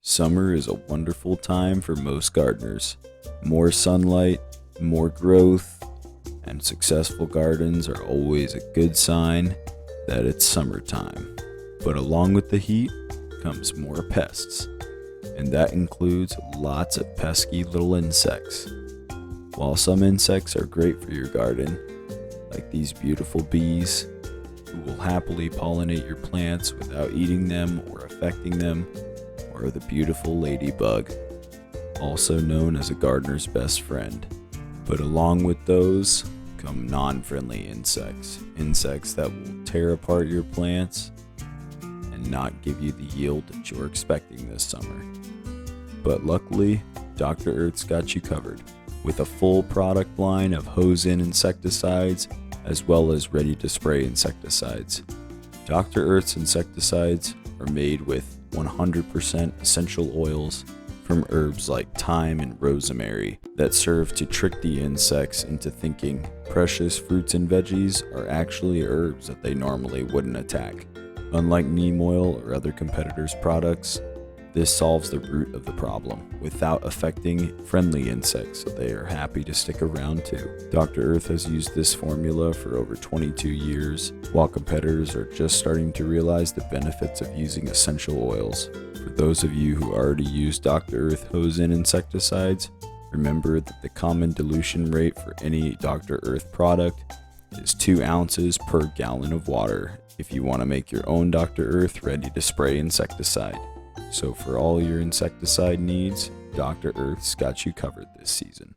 Summer is a wonderful time for most gardeners. More sunlight, more growth, and successful gardens are always a good sign that it's summertime. But along with the heat comes more pests, and that includes lots of pesky little insects. While some insects are great for your garden, like these beautiful bees, who will happily pollinate your plants without eating them or affecting them, or the beautiful ladybug, also known as a gardener's best friend. But along with those come non-friendly insects, insects that will tear apart your plants and not give you the yield that you're expecting this summer. But luckily, Dr. Earth's got you covered with a full product line of hose-in insecticides as well as ready-to-spray insecticides. Dr. Earth's insecticides are made with 100% essential oils from herbs like thyme and rosemary that serve to trick the insects into thinking precious fruits and veggies are actually herbs that they normally wouldn't attack. Unlike neem oil or other competitors' products, this solves the root of the problem without affecting friendly insects, so they are happy to stick around too. Dr. Earth has used this formula for over 22 years, while competitors are just starting to realize the benefits of using essential oils. For those of you who already use Dr. Earth hose-in insecticides, remember that the common dilution rate for any Dr. Earth product is 2 ounces per gallon of water if you want to make your own Dr. Earth ready-to-spray insecticide. So for all your insecticide needs, Dr. Earth's got you covered this season.